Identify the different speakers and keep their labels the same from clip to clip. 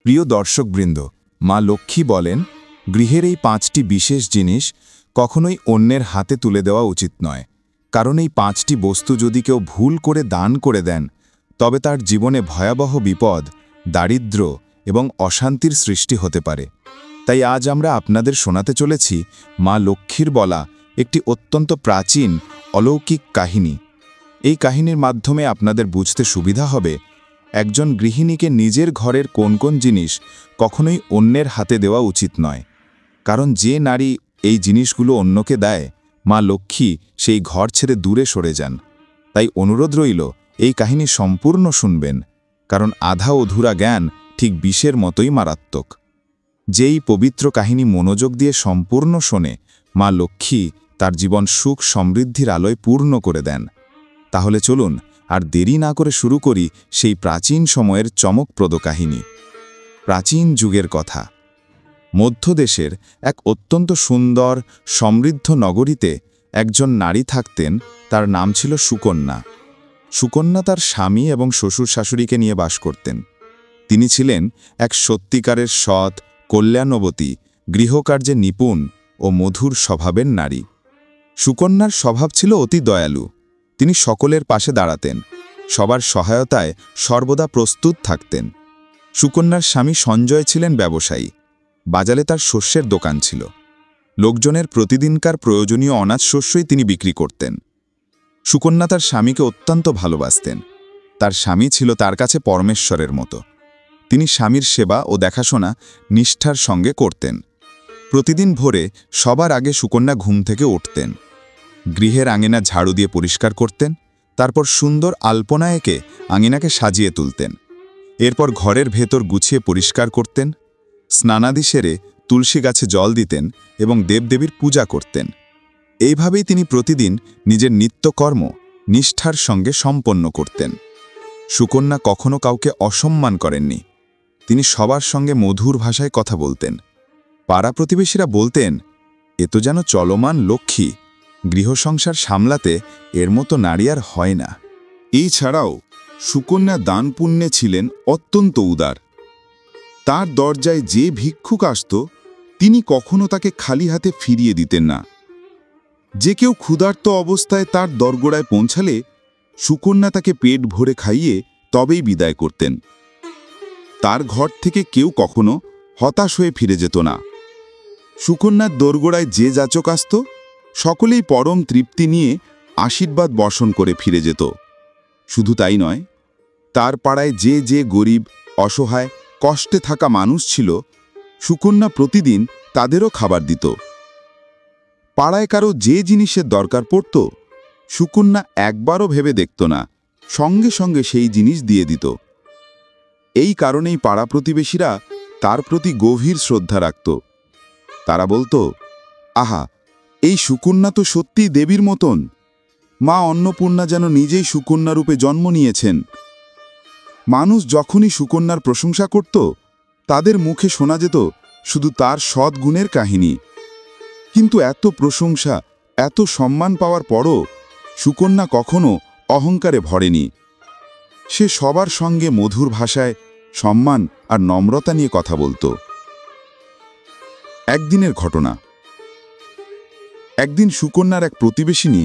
Speaker 1: প্রিয় দর্শকবৃন্দ, মা লক্ষ্মী বলেন, গৃহের এই 5টি বিশেষ জিনিস কখনোই অন্যের হাতে তুলে দেওয়া উচিত নয়। কারণ এই 5টি বস্তু যদি কেউ ভুল করে দান করে দেন, তবে তার জীবনে ভয়াবহ বিপদ, দারিদ্র্য এবং অশান্তির সৃষ্টি হতে পারে। তাই আজ আমরা আপনাদের শোনাতে চলেছি মা লক্ষ্মীর বলা একটি অত্যন্ত প্রাচীন অলৌকিক কাহিনী। এই কাহিনীর মাধ্যমে আপনাদের বুঝতে সুবিধা হবে একজন গৃহিণীকে নিজের ঘরের কোন কোন জিনিস কখনোই অন্যের হাতে দেওয়া উচিত নয়। কারণ যে নারী এই জিনিসগুলো অন্যকে দেয়, মা লক্ষ্মী সেই ঘর ছেড়ে দূরে সরে যান। তাই অনুরোধ রইল, এই কাহিনী সম্পূর্ণ শুনবেন, কারণ আধা অধুরা জ্ঞান ঠিক বিষের মতোই মারাত্মক। যেই পবিত্র কাহিনী মনোযোগ দিয়ে সম্পূর্ণ শোনে, মা লক্ষ্মী তার জীবন সুখ সমৃদ্ধির আলোয় পূর্ণ করে দেন। তাহলে চলুন আর দেরি না করে শুরু করি সেই প্রাচীন সময়ের চমকপ্রদ কাহিনী। প্রাচীন যুগের কথা। মধ্যদেশের এক অত্যন্ত সুন্দর সমৃদ্ধ নগরীতে একজন নারী থাকতেন, তার নাম ছিল সুকন্যা। সুকন্যা তার স্বামী এবং শ্বশুর শাশুড়িকে নিয়ে বাস করতেন। তিনি ছিলেন এক সত্যিকারের সৎ, কল্যাণবতী, গৃহকার্যে নিপুণ ও মধুর স্বভাবের নারী। সুকন্যার স্বভাব ছিল অতি দয়ালু। তিনি সকলের পাশে দাঁড়াতেন, সবার সহায়তায় সর্বদা প্রস্তুত থাকতেন। সুকন্যার স্বামী সঞ্জয় ছিলেন ব্যবসায়ী। বাজারে তার শস্যের দোকান ছিল। লোকজনের প্রতিদিনকার প্রয়োজনীয় অনাজ শস্যই তিনি বিক্রি করতেন। সুকন্যা তার স্বামীকে অত্যন্ত ভালোবাসতেন। তার স্বামী ছিল তার কাছে পরমেশ্বরের মতো। তিনি স্বামীর সেবা ও দেখাশোনা নিষ্ঠার সঙ্গে করতেন। প্রতিদিন ভোরে সবার আগে সুকন্যা ঘুম থেকে উঠতেন। গৃহের আঙিনা ঝাড়ু দিয়ে পরিষ্কার করতেন। তারপর সুন্দর আলপনা এঁকে আঙিনাকে সাজিয়ে তুলতেন। এরপর ঘরের ভেতর গুছিয়ে পরিষ্কার করতেন। স্নানাদি সেরে তুলসী গাছে জল দিতেন এবং দেবদেবীর পূজা করতেন। এইভাবেই তিনি প্রতিদিন নিজের নিত্যকর্ম নিষ্ঠার সঙ্গে সম্পন্ন করতেন। সুকন্যা কখনো কাউকে অসম্মান করেননি। তিনি সবার সঙ্গে মধুর ভাষায় কথা বলতেন। পাড়া প্রতিবেশীরা বলতেন, এ তো যেন চলমান লক্ষ্মী, গৃহসংসার সামলাতে এর মতো নারী আর হয় না।
Speaker 2: এই ছাড়াও সুকন্যা দান পুণ্যে ছিলেন অত্যন্ত উদার। তার দরজায় যে ভিক্ষুক আসত, তিনি কখনো তাকে খালি হাতে ফিরিয়ে দিতেন না। যে কেউ ক্ষুধার্ত অবস্থায় তার দরগোড়ায় পৌঁছালে সুকন্যা তাকে পেট ভরে খাইয়ে তবেই বিদায় করতেন। তার ঘর থেকে কেউ কখনো হতাশ হয়ে ফিরে যেত না। সুকন্যার দোরগোড়ায় যে যাচক আসত, সকলেই পরম তৃপ্তি নিয়ে আশীর্বাদ বর্ষণ করে ফিরে যেত। শুধু তাই নয়, তার পাড়ায় যে যে গরিব, অসহায়, কষ্টে থাকা মানুষ ছিল, সুকন্যা প্রতিদিন তাদেরও খাবার দিত। পাড়ায় কারো যে জিনিসের দরকার পড়ত, সুকন্যা একবারও ভেবে দেখত না, সঙ্গে সঙ্গে সেই জিনিস দিয়ে দিত। এই কারণেই পাড়া প্রতিবেশীরা তার প্রতি গভীর শ্রদ্ধা রাখত। তারা বলতো, আহা, এই সুকন্যা তো সত্যিই দেবীর মতন। মা অন্নপূর্ণা যেন নিজেই সুকন্যা রূপে জন্ম নিয়েছেন। মানুষ যখনই সুকন্যার প্রশংসা করত, তাদের মুখে শোনা যেত শুধু তার সৎ গুণের কাহিনী। কিন্তু এত প্রশংসা, এত সম্মান পাওয়ার পরও সুকন্যা কখনো অহংকারে ভরেনি। সে সবার সঙ্গে মধুর ভাষায় সম্মান আর নম্রতা নিয়ে কথা বলত। একদিনের ঘটনা। একদিন সুকন্যার এক প্রতিবেশিনী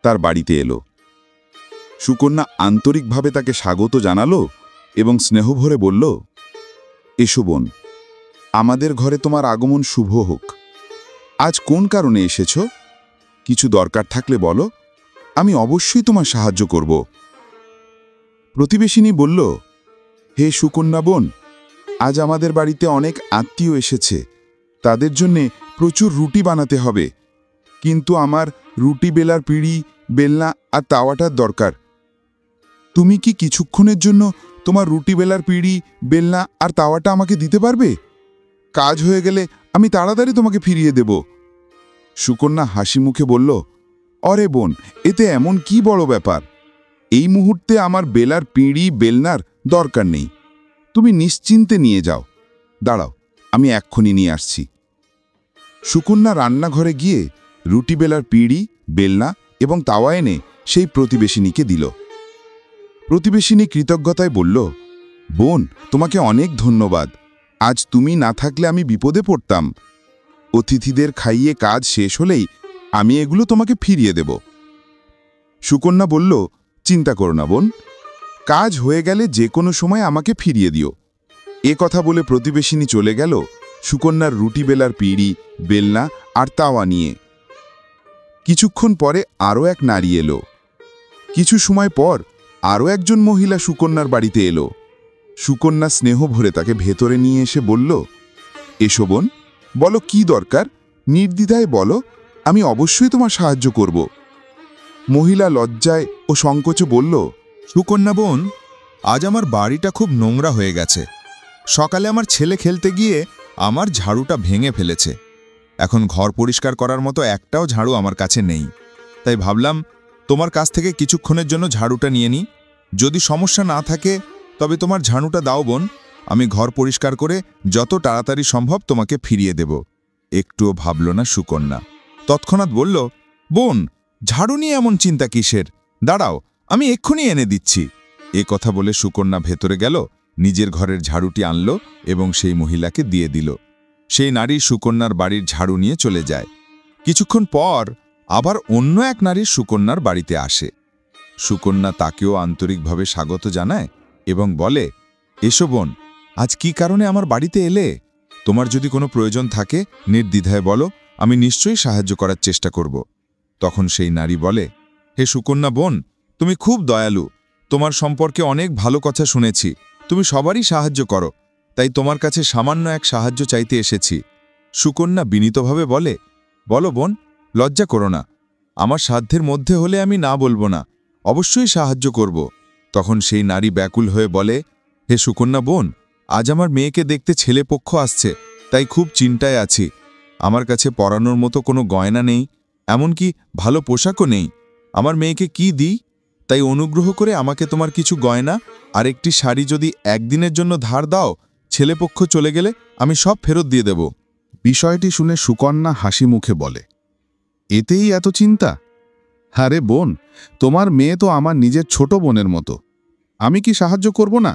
Speaker 2: তার বাড়িতে এলো। সুকন্যা আন্তরিকভাবে তাকে স্বাগত জানালো এবং স্নেহভরে বলল, এসো বোন, আমাদের ঘরে তোমার আগমন শুভ হোক। আজ কোন কারণে এসেছ? কিছু দরকার থাকলে বলো, আমি অবশ্যই তোমার সাহায্য করব। প্রতিবেশিনী বলল, হে সুকন্যা বোন, আজ আমাদের বাড়িতে অনেক আত্মীয় এসেছে। তাদের জন্যে প্রচুর রুটি বানাতে হবে, কিন্তু আমার রুটি বেলার পিঁড়ি, বেলনা আর তাওয়াটার দরকার। তুমি কি কিছুক্ষণের জন্য তোমার রুটি বেলার পিঁড়ি, বেলনা আর তাওয়াটা আমাকে দিতে পারবে? কাজ হয়ে গেলে আমি তাড়াতাড়ি তোমাকে ফিরিয়ে দেব। সুকন্যা হাসি মুখে বলল, অরে বোন, এতে এমন কি বড় ব্যাপার? এই মুহূর্তে আমার বেলার পিঁড়ি, বেলনার দরকার নেই। তুমি নিশ্চিন্তে নিয়ে যাও। দাঁড়াও, আমি এক্ষুনি নিয়ে আসছি। সুকন্যা রান্নাঘরে গিয়ে রুটি বেলার পিঁড়ি, বেলনা এবং তাওয়া এনে সেই প্রতিবেশিনীকে দিল। প্রতিবেশিনী কৃতজ্ঞতায় বলল, বোন, তোমাকে অনেক ধন্যবাদ। আজ তুমি না থাকলে আমি বিপদে পড়তাম। অতিথিদের খাইয়ে কাজ শেষ হলেই আমি এগুলো তোমাকে ফিরিয়ে দেব। সুকন্যা বলল, চিন্তা করো না বোন, কাজ হয়ে গেলে যে কোনো সময় আমাকে ফিরিয়ে দিও। এ কথা বলে প্রতিবেশিনী চলে গেল সুকন্যার রুটি বেলার পিঁড়ি, বেলনা আর তাওয়া নিয়ে। কিছুক্ষণ পরে আরও এক নারী এলো। কিছু সময় পর আরও একজন মহিলা সুকন্যার বাড়িতে এলো। সুকন্যা স্নেহ ভরে তাকে ভেতরে নিয়ে এসে বলল, এসো বোন, বলো কি দরকার, নির্দ্বিধায় বলো, আমি অবশ্যই তোমার সাহায্য করব। মহিলা লজ্জায় ও সংকোচে বলল,
Speaker 1: সুকন্যা বোন, আজ আমার বাড়িটা খুব নোংরা হয়ে গেছে। সকালে আমার ছেলে খেলতে গিয়ে আমার ঝাড়ুটা ভেঙে ফেলেছে। এখন ঘর পরিষ্কার করার মতো একটাও ঝাড়ু আমার কাছে নেই। তাই ভাবলাম তোমার কাছ থেকে কিছুক্ষণের জন্য ঝাড়ুটা নিয়ে নিই। যদি সমস্যা না থাকে তবে তোমার ঝাড়ুটা দাও বোন, আমি ঘর পরিষ্কার করে যত তাড়াতাড়ি সম্ভব তোমাকে ফিরিয়ে দেব। একটুও ভাবল না সুকন্যা, তৎক্ষণাৎ বলল, বোন, ঝাড়ু নিয়ে এমন চিন্তা কিসের? দাঁড়াও, আমি এক্ষুনি এনে দিচ্ছি। এ কথা বলে সুকন্যা ভেতরে গেল, নিজের ঘরের ঝাড়ুটি আনল এবং সেই মহিলাকে দিয়ে দিল। সেই নারী সুকন্যার বাড়ির ঝাড়ু নিয়ে চলে যায়। কিছুক্ষণ পর আবার অন্য এক নারী সুকন্যার বাড়িতে আসে। সুকন্যা তাকেও আন্তরিকভাবে স্বাগত জানায় এবং বলে, এসো বোন, আজ কি কারণে আমার বাড়িতে এলে? তোমার যদি কোনো প্রয়োজন থাকে নির্দ্বিধায় বলো, আমি নিশ্চয়ই সাহায্য করার চেষ্টা করব। তখন সেই নারী বলে, হে সুকন্যা বোন, তুমি খুব দয়ালু। তোমার সম্পর্কে অনেক ভালো কথা শুনেছি। তুমি সবারই সাহায্য করো, তাই তোমার কাছে সামান্য এক সাহায্য চাইতে এসেছি। সুকন্যা বিনীতভাবে বলে, বলো বোন, লজ্জা করো না। আমার সাধ্যের মধ্যে হলে আমি না বলবো না, অবশ্যই সাহায্য করব। তখন সেই নারী ব্যাকুল হয়ে বলে, হে সুকন্যা বোন, আজ আমার মেয়েকে দেখতে ছেলেপক্ষ আসছে, তাই খুব চিন্তায় আছি। আমার কাছে পরানোর মতো কোনো গয়না নেই, এমনকি ভালো পোশাকও নেই। আমার মেয়েকে কি দিই? তাই অনুগ্রহ করে আমাকে তোমার কিছু গয়না আর একটি শাড়ি যদি একদিনের জন্য ধার দাও, ছেলেপক্ষ চলে গেলে আমি সব ফেরত দিয়ে দেব।
Speaker 2: বিষয়টি শুনে সুকন্যা হাসি মুখে বলে, এতেই এত চিন্তা? আরে বোন, তোমার মেয়ে তো আমার নিজের ছোট বোনের মতো। আমি কি সাহায্য করব না?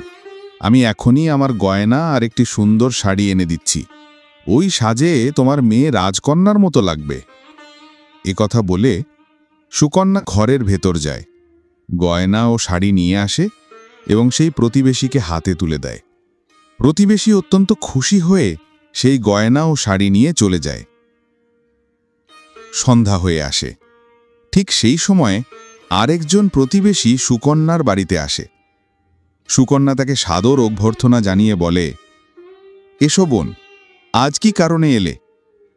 Speaker 2: আমি এখনই আমার গয়না আর একটি সুন্দর শাড়ি এনে দিচ্ছি। ওই সাজে তোমার মেয়ে রাজকন্যার মতো লাগবে। এ কথা বলে সুকন্যা ঘরের ভেতর যায়, গয়না ও শাড়ি নিয়ে আসে এবং সেই প্রতিবেশীকে হাতে তুলে দেয়। প্রতিবেশী অত্যন্ত খুশি হয়ে সেই গয়না ও শাড়ি নিয়ে চলে যায়। সন্ধ্যা হয়ে আসে। ঠিক সেই সময়ে আরেকজন প্রতিবেশী সুকন্যার বাড়িতে আসে। সুকন্যা তাকে সাদর অভ্যর্থনা জানিয়ে বলে, এসো বোন, আজ কি কারণে এলে?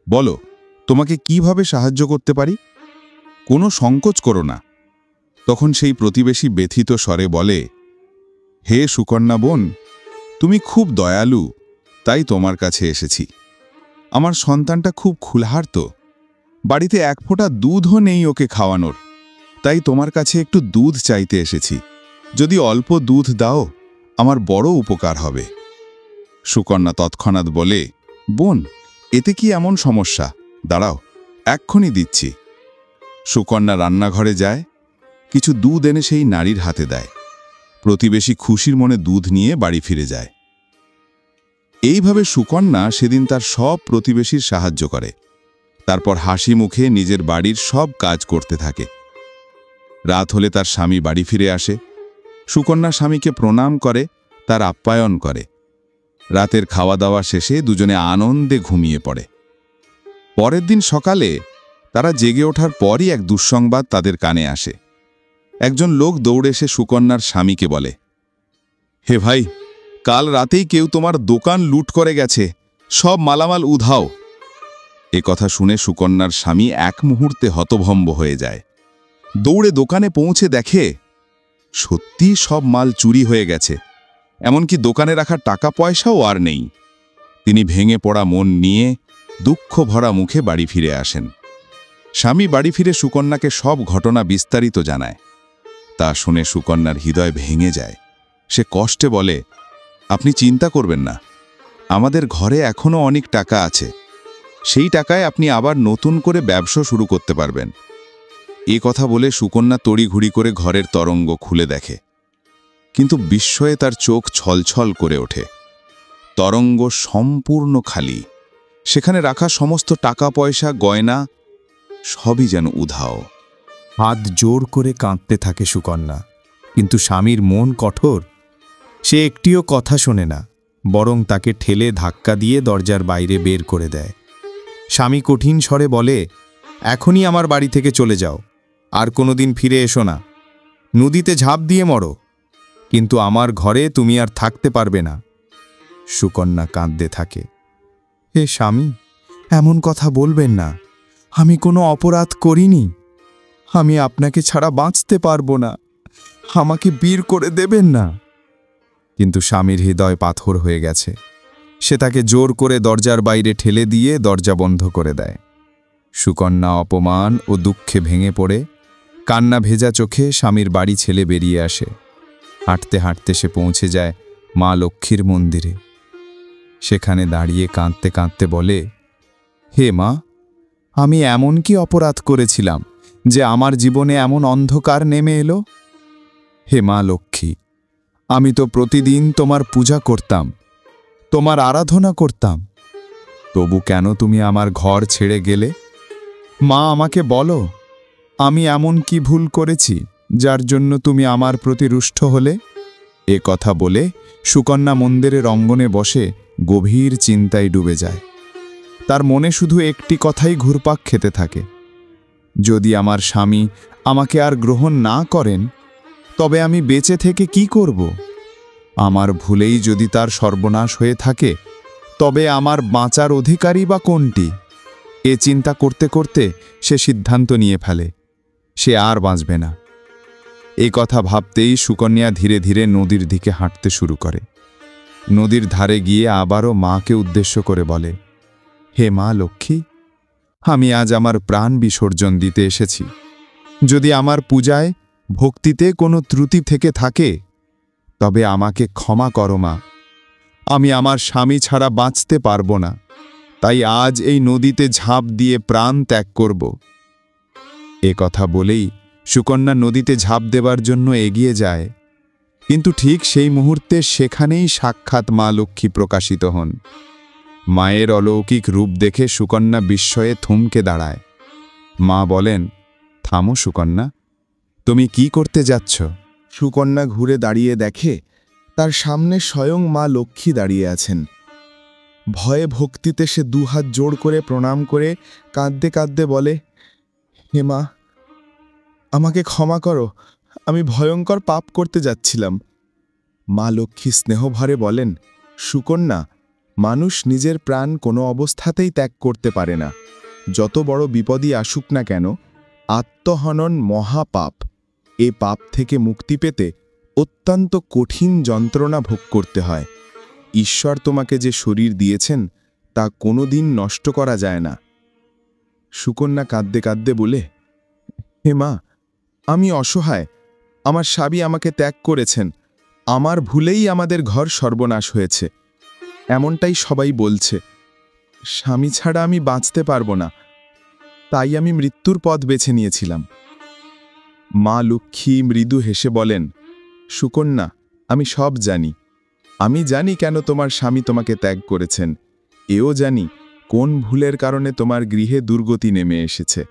Speaker 2: বলো, তোমাকে কিভাবে সাহায্য করতে পারি? কোনো সংকোচ করো না। তখন সেই প্রতিবেশী ব্যথিত স্বরে বলে, হে সুকন্যা বোন, তুমি খুব দয়ালু, তাই তোমার কাছে এসেছি। আমার সন্তানটা খুব ক্ষুধার্ত, বাড়িতে এক ফোঁটা দুধও নেই ওকে খাওয়ানোর, তাই তোমার কাছে একটু দুধ চাইতে এসেছি। যদি অল্প দুধ দাও, আমার বড় উপকার হবে। সুকন্যা তৎক্ষণাৎ বলে, বোন, এতে কি এমন সমস্যা? দাঁড়াও, এক্ষুনি দিচ্ছি। সুকন্যা রান্নাঘরে যায়, কিছু দুধ এনে সেই নারীর হাতে দেয়। প্রতিবেশী খুশির মনে দুধ নিয়ে বাড়ি ফিরে যায়। এইভাবে সুকন্যা সেদিন তার সব প্রতিবেশীর সাহায্য করে। তারপর হাসি মুখে নিজের বাড়ির সব কাজ করতে থাকে। রাত হলে তার স্বামী বাড়ি ফিরে আসে। সুকন্যা স্বামীকে প্রণাম করে, তার আপ্যায়ন করে। রাতের খাওয়া দাওয়া শেষে দুজনে আনন্দে ঘুমিয়ে পড়ে। পরের দিন সকালে তারা জেগে ওঠার পরই এক দুঃসংবাদ তাদের কানে আসে। একজন লোক দৌড়ে এসে সুকন্যার স্বামীকে বলে, হে ভাই, কাল রাতেই কেউ তোমার দোকান লুট করে গেছে, সব মালামাল উধাও। এ কথা শুনে সুকন্যার স্বামী এক মুহূর্তে হতভম্ব হয়ে যায়। দৌড়ে দোকানে পৌঁছে দেখে সত্যি সব মাল চুরি হয়ে গেছে, এমনকি দোকানে রাখা টাকা পয়সাও আর নেই। তিনি ভেঙে পড়া মন নিয়ে দুঃখ ভরা মুখে বাড়ি ফিরে আসেন। স্বামী বাড়ি ফিরে সুকন্যাকে সব ঘটনা বিস্তারিত জানায়। তা শুনে সুকন্যার হৃদয় ভেঙে যায়। সে কষ্টে বলে, আপনি চিন্তা করবেন না, আমাদের ঘরে এখনও অনেক টাকা আছে। সেই টাকায় আপনি আবার নতুন করে ব্যবসা শুরু করতে পারবেন। এ কথা বলে সুকন্যা তড়িঘড়ি করে ঘরের তরঙ্গ খুলে দেখে, কিন্তু বিস্ময়ে তার চোখ ছলছল করে ওঠে।
Speaker 1: তরঙ্গ সম্পূর্ণ খালি। সেখানে রাখা সমস্ত টাকা পয়সা গয়না সবই যেন উধাও।
Speaker 3: হাত জোর করে কাঁদতে থাকে সুকন্যা, কিন্তু স্বামীর মন কঠোর। সে একটিও কথা শোনে না, বরং তাকে ঠেলে ধাক্কা দিয়ে দরজার বাইরে বের করে দেয়। স্বামী কঠিন স্বরে বলে, এখনই আমার বাড়ি থেকে চলে যাও, আর কোনোদিন ফিরে এসো না। নদীতে ঝাঁপ দিয়ে মরো, কিন্তু আমার ঘরে তুমি আর থাকতে পারবে না। সুকন্যা কাঁদতে থাকে, হে স্বামী, এমন কথা বলবেন না। আমি কোনো অপরাধ করিনি। আমি আপনাকে ছাড়া বাঁচতে পারবো না। আমাকে বীর করে দেবেন না। কিন্তু স্বামীর হৃদয় পাথর হয়ে গেছে। সে তাকে জোর করে দরজার বাইরে ঠেলে দিয়ে দরজা বন্ধ করে দেয়। সুকন্যা অপমান ও দুঃখে ভেঙে পড়ে কান্না ভেজা চোখে স্বামীর বাড়ি ছেলে বেরিয়ে আসে। হাঁটতে হাঁটতে সে পৌঁছে যায় মা লক্ষ্মীর মন্দিরে। সেখানে দাঁড়িয়ে কাঁদতে কাঁদতে বলে, হে মা, আমি এমন কি অপরাধ করেছিলাম যে আমার জীবনে এমন অন্ধকার নেমে এলো? হে মা লক্ষ্মী, আমি তো প্রতিদিন তোমার পূজা করতাম, তোমার আরাধনা করতাম। তবু কেন তুমি আমার ঘর ছেড়ে গেলে? মা, আমাকে বলো, আমি এমন কি ভুল করেছি যার জন্য তুমি আমার প্রতি রুষ্ট হলে? এ কথা বলে সুকন্যা মন্দিরের অঙ্গনে বসে গভীর চিন্তায় ডুবে যায়। তার মনে শুধু একটি কথাই ঘুরপাক খেতে থাকে, যদি আমার স্বামী আমাকে আর গ্রহণ না করেন, তবে আমি বেঁচে থেকে কি করব? আমার ভুলেই যদি তার সর্বনাশ হয়ে থাকে, তবে আমার বাঁচার অধিকারই বা কোনটি? এ চিন্তা করতে করতে সে সিদ্ধান্ত নিয়ে ফেলে, সে আর বাঁচবে না। এই কথা ভাবতেই সুকন্যা ধীরে ধীরে নদীর দিকে হাঁটতে শুরু করে। নদীর ধারে গিয়ে আবারও মাকে উদ্দেশ্য করে বলে, হে মা লক্ষ্মী, আমি আজ আমার প্রাণ বিসর্জন দিতে এসেছি। যদি আমার পূজায় ভক্তিতে কোনো ত্রুটি থেকে থাকে, তবে আমাকে ক্ষমা করো মা। আমি আমার স্বামী ছাড়া বাঁচতে পারবো না, তাই আজ এই নদীতে ঝাঁপ দিয়ে প্রাণ ত্যাগ করব। এ কথা বলেই সুকন্যা নদীতে ঝাঁপ দেবার জন্য এগিয়ে যায়, কিন্তু ঠিক সেই মুহূর্তে সেখানেই সাক্ষাৎ মা লক্ষ্মী প্রকাশিত হন। মায়ের অলৌকিক রূপ দেখে সুকন্যা বিস্ময়ে থমকে দাঁড়ায়। মা বলেন, থামো সুকন্যা, তুমি কি করতে যাচ্ছ?
Speaker 1: সুকন্যা ঘুরে দাঁড়িয়ে দেখে তার সামনে স্বয়ং মা লক্ষ্মী দাঁড়িয়ে আছেন। ভয়ে ভক্তিতে সে দুহাত জোড় করে প্রণাম করে কাঁদতে কাঁদতে বলে, হে মা, আমাকে ক্ষমা করো, আমি ভয়ঙ্কর পাপ করতে যাচ্ছিলাম। মা লক্ষ্মী স্নেহভরে বলেন, সুকন্যা, মানুষ নিজের প্রাণ কোনো অবস্থাতেই ত্যাগ করতে পারে না। যত বড় বিপদই আসুক না কেন, আত্মহনন মহাপাপ। এ পাপ থেকে মুক্তি পেতে অত্যন্ত কঠিন যন্ত্রণা ভোগ করতে হয়। ঈশ্বর তোমাকে যে শরীর দিয়েছেন তা কোনোদিন নষ্ট করা যায় না। সুকন্যা কাঁদতে কাঁদতে বলে, হে মা, আমি অসহায়। আমার স্বামী আমাকে ত্যাগ করেছেন। আমার ভুলেই আমাদের ঘর সর্বনাশ হয়েছে। এমনটাই সবাই বলছে। স্বামী ছাড়া আমি বাঁচতে পারবো না, তাই আমি মৃত্যুর পথ বেছে নিয়েছিলাম। মা লক্ষ্মী মৃদু হেসে বলেন, সুকন্যা, আমি সব জানি। আমি জানি কেন তোমার স্বামী তোমাকে ত্যাগ করেছেন। এও জানি কোন ভুলের কারণে তোমার গৃহে দুর্গতি নেমে এসেছে।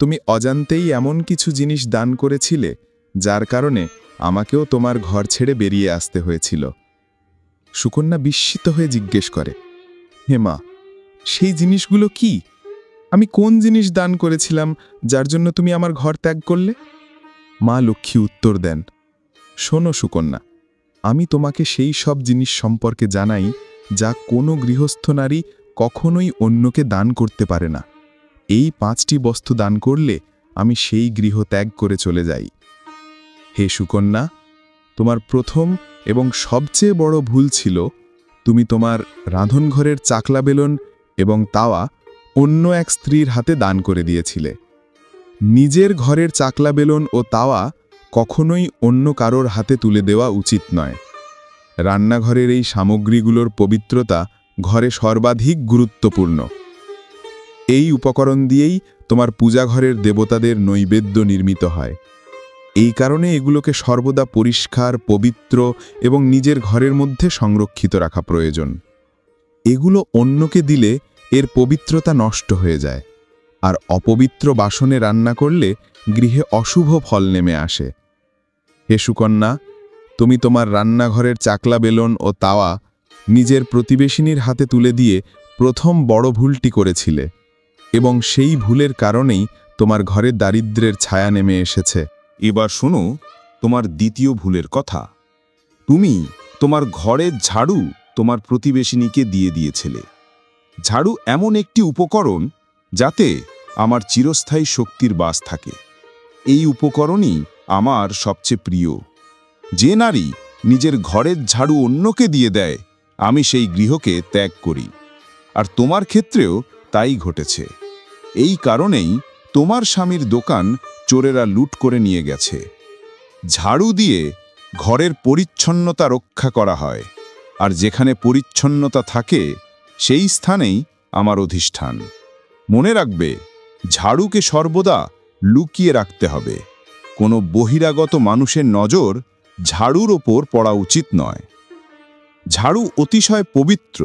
Speaker 1: তুমি অজান্তেই এমন কিছু জিনিস দান করেছিলে যার কারণে আমাকেও তোমার ঘর ছেড়ে বেরিয়ে আসতে হয়েছিল। সুকন্যা বিস্মিত হয়ে জিজ্ঞেস করে, হে মা, সেই জিনিসগুলো কি? আমি কোন জিনিস দান করেছিলাম যার জন্য তুমি আমার ঘর ত্যাগ করলে? মা লক্ষ্মী উত্তর দেন, শোনো সুকন্যা, আমি তোমাকে সেই সব জিনিস সম্পর্কে জানাই যা কোনো গৃহস্থ নারী কখনোই অন্যকে দান করতে পারে না। এই 5টি বস্তু দান করলে আমি সেই গৃহ ত্যাগ করে চলে যাই। হে সুকন্যা, তোমার প্রথম এবং সবচেয়ে বড় ভুল ছিল তুমি তোমার রাঁধনঘরের চাকলা বেলন এবং তাওয়া অন্য এক স্ত্রীর হাতে দান করে দিয়েছিলে। নিজের ঘরের চাকলা বেলন ও তাওয়া কখনোই অন্য কারোর হাতে তুলে দেওয়া উচিত নয়। রান্নাঘরের এই সামগ্রীগুলোর পবিত্রতা ঘরে সর্বাধিক গুরুত্বপূর্ণ। এই উপকরণ দিয়েই তোমার পূজাঘরের দেবতাদের নৈবেদ্য নির্মিত হয়।
Speaker 4: এই কারণে এগুলোকে সর্বদা পরিষ্কার, পবিত্র এবং নিজের ঘরের মধ্যে সংরক্ষিত রাখা প্রয়োজন। এগুলো অন্যকে দিলে এর পবিত্রতা নষ্ট হয়ে যায়, আর অপবিত্র বাসনে রান্না করলে গৃহে অশুভ ফল নেমে আসে। হে সুকন্যা, তুমি তোমার রান্নাঘরের চাকলা বেলন ও তাওয়া নিজের প্রতিবেশিনীর হাতে তুলে দিয়ে প্রথম বড় ভুলটি করেছিলে, এবং সেই ভুলের কারণেই তোমার ঘরে দারিদ্র্যের ছায়া নেমে এসেছে।
Speaker 2: এবার শোনো তোমার দ্বিতীয় ভুলের কথা। তুমি তোমার ঘরের ঝাড়ু তোমার প্রতিবেশিনীকে দিয়ে দিয়েছিলে। ঝাড়ু এমন একটি উপকরণ যাতে আমার চিরস্থায়ী শক্তির বাস থাকে। এই উপকরণই আমার সবচেয়ে প্রিয়। যে নারী নিজের ঘরের ঝাড়ু অন্যকে দিয়ে দেয়, আমি সেই গৃহকে ত্যাগ করি। আর তোমার ক্ষেত্রেও তাই ঘটেছে। এই কারণেই তোমার স্বামীর দোকান চোরেরা লুট করে নিয়ে গেছে। ঝাড়ু দিয়ে ঘরের পরিচ্ছন্নতা রক্ষা করা হয়, আর যেখানে পরিচ্ছন্নতা থাকে সেই স্থানেই আমার অধিষ্ঠান। মনে রাখবে, ঝাড়ুকে সর্বদা লুকিয়ে রাখতে হবে। কোনো বহিরাগত মানুষের নজর ঝাড়ুর ওপর পড়া উচিত নয়। ঝাড়ু অতিশয় পবিত্র,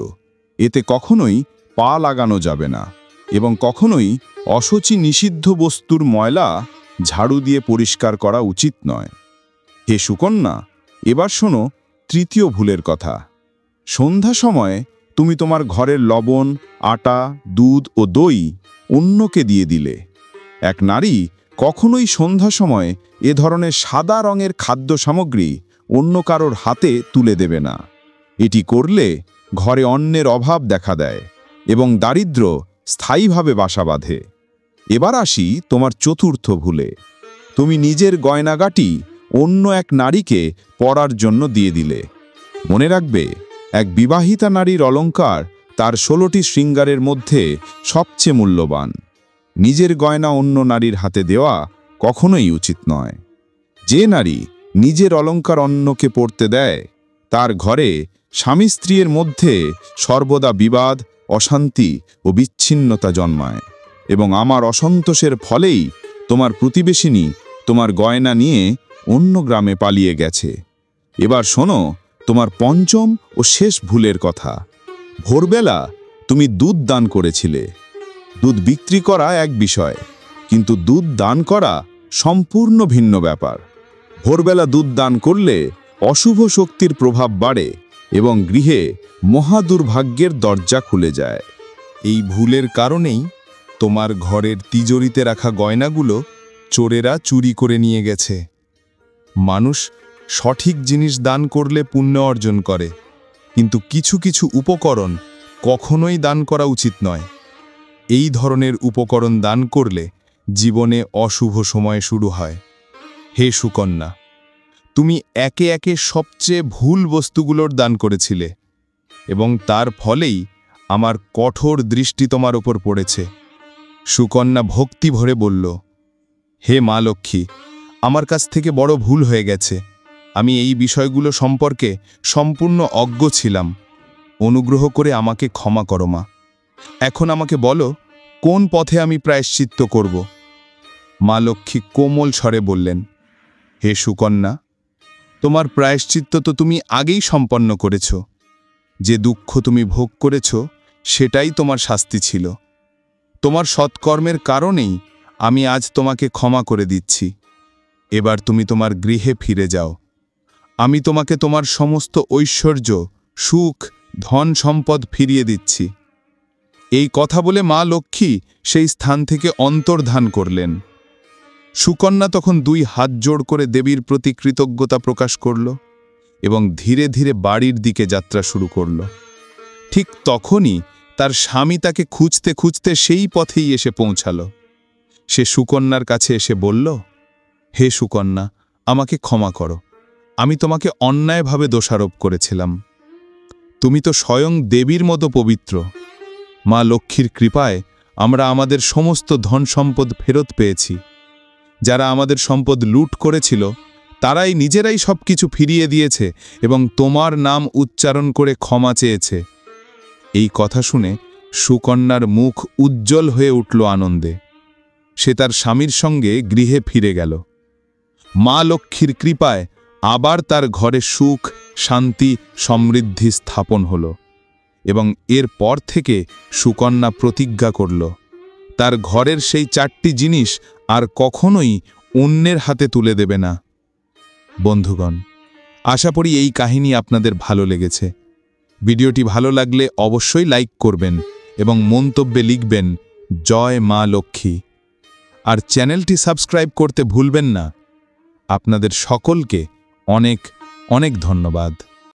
Speaker 2: এতে কখনোই পা লাগানো যাবে না, এবং কখনোই অশুচি নিষিদ্ধ বস্তুর ময়লা ঝাড়ু দিয়ে পরিষ্কার করা উচিত নয়। হে সুকন্যা, এবার শোনো তৃতীয় ভুলের কথা। সন্ধ্যা সময়ে তুমি তোমার ঘরের লবণ, আটা, দুধ ও দই অন্যকে দিয়ে দিলে। এক নারী কখনোই সন্ধ্যা সময়ে এ ধরনের সাদা রঙের খাদ্য সামগ্রী অন্য কারোর হাতে তুলে দেবে না। এটি করলে ঘরে অন্নের অভাব দেখা দেয় এবং দারিদ্র্য স্থায়ীভাবে বাসা বাঁধে। এবার আসি তোমার চতুর্থ ভুলে। তুমি নিজের গয়নাগাটি অন্য এক নারীকে পরার জন্য দিয়ে দিলে। মনে রাখবে, এক বিবাহিতা নারীর অলংকার তার 16টি শৃঙ্গারের মধ্যে সবচেয়ে মূল্যবান। নিজের গয়না অন্য নারীর হাতে দেওয়া কখনোই উচিত নয়। যে নারী নিজের অলংকার অন্যকে পরতে দেয়, তার ঘরে স্বামী স্ত্রীর মধ্যে সর্বদা বিবাদ, অশান্তি ও বিচ্ছিন্নতা জন্মায়, এবং আমার অসন্তোষের ফলেই তোমার প্রতিবেশিনী তোমার গয়না নিয়ে অন্য গ্রামে পালিয়ে গেছে। এবার শোনো তোমার পঞ্চম ও শেষ ভুলের কথা। ভোরবেলা তুমি দুধ দান করেছিলে। দুধ বিক্রি করা এক বিষয়, কিন্তু দুধ দান করা সম্পূর্ণ ভিন্ন ব্যাপার। ভোরবেলা দুধ দান করলে অশুভ শক্তির প্রভাব বাড়ে এবং গৃহে মহাদুর্ভাগ্যের দরজা খুলে যায়।
Speaker 4: এই ভুলের কারণেই তোমার ঘরের তিজোরিতে রাখা গয়নাগুলো চোরেরা চুরি করে নিয়ে গেছে। মানুষ সঠিক জিনিস দান করলে পুণ্য অর্জন করে, কিন্তু কিছু কিছু উপকরণ কখনোই দান করা উচিত নয়। এই ধরনের উপকরণ দান করলে জীবনে অশুভ সময় শুরু হয়। হে সুকন্যা, তুমি একে একে সবচেয়ে ভুল বস্তুগুলোর দান করেছিলে, এবং তার ফলেই আমার কঠোর দৃষ্টি তোমার ওপর পড়েছে। সুকন্যা ভক্তি ভরে বলল, হে মা লক্ষ্মী, আমার কাছ থেকে বড় ভুল হয়ে গেছে। আমি এই বিষয়গুলো সম্পর্কে সম্পূর্ণ অজ্ঞ ছিলাম। অনুগ্রহ করে আমাকে ক্ষমা করো মা। এখন আমাকে বলো, কোন পথে আমি প্রায়শ্চিত্ত করব? মা লক্ষ্মী কোমল স্বরে বললেন, হে সুকন্যা, তোমার প্রায়শ্চিত্ত তো তুমি আগেই সম্পন্ন করেছ। যে দুঃখ তুমি ভোগ করেছ সেটাই তোমার শাস্তি ছিল। তোমার সৎকর্মের কারণেই আমি আজ তোমাকে ক্ষমা করে দিচ্ছি। এবার তুমি তোমার গৃহে ফিরে যাও। আমি তোমাকে তোমার সমস্ত ঐশ্বর্য, সুখ, ধন সম্পদ ফিরিয়ে দিচ্ছি। এই কথা বলে মা লক্ষ্মী সেই স্থান থেকে অন্তর্ধান করলেন। সুকন্যা তখন 2 হাত জোড় করে দেবীর প্রতি কৃতজ্ঞতা প্রকাশ করল এবং ধীরে ধীরে বাড়ির দিকে যাত্রা শুরু করল। ঠিক তখনই তার স্বামী তাকে খুঁজতে খুঁজতে সেই পথেই এসে পৌঁছাল। সে সুকন্যার কাছে এসে বলল, হে সুকন্যা, আমাকে ক্ষমা করো। আমি তোমাকে অন্যায়ভাবে দোষারোপ করেছিলাম। তুমি তো স্বয়ং দেবীর মতো পবিত্র। মা লক্ষ্মীর কৃপায় আমরা আমাদের সমস্ত ধন সম্পদ ফেরত পেয়েছি। যারা আমাদের সম্পদ লুট করেছিল তারাই নিজেরাই সবকিছু ফিরিয়ে দিয়েছে এবং তোমার নাম উচ্চারণ করে ক্ষমা চেয়েছে। এই কথা শুনে সুকন্যার মুখ উজ্জ্বল হয়ে উঠল আনন্দে। সে তার স্বামীর সঙ্গে গৃহে ফিরে গেল। মা লক্ষ্মীর কৃপায় আবার তার ঘরে সুখ, শান্তি, সমৃদ্ধি স্থাপন হল এবং এরপর থেকে সুকন্যা প্রতিজ্ঞা করল তার ঘরের সেই 4টি জিনিস আর কখনোই অন্যের হাতে তুলে দেবে না। বন্ধুগণ, আশা করি এই কাহিনী আপনাদের ভালো লেগেছে। ভিডিওটি ভালো লাগলে অবশ্যই লাইক করবেন এবং মন্তব্যে লিখবেন জয় মা লক্ষ্মী। আর চ্যানেলটি সাবস্ক্রাইব করতে ভুলবেন না। আপনাদের সকলকে অনেক অনেক ধন্যবাদ।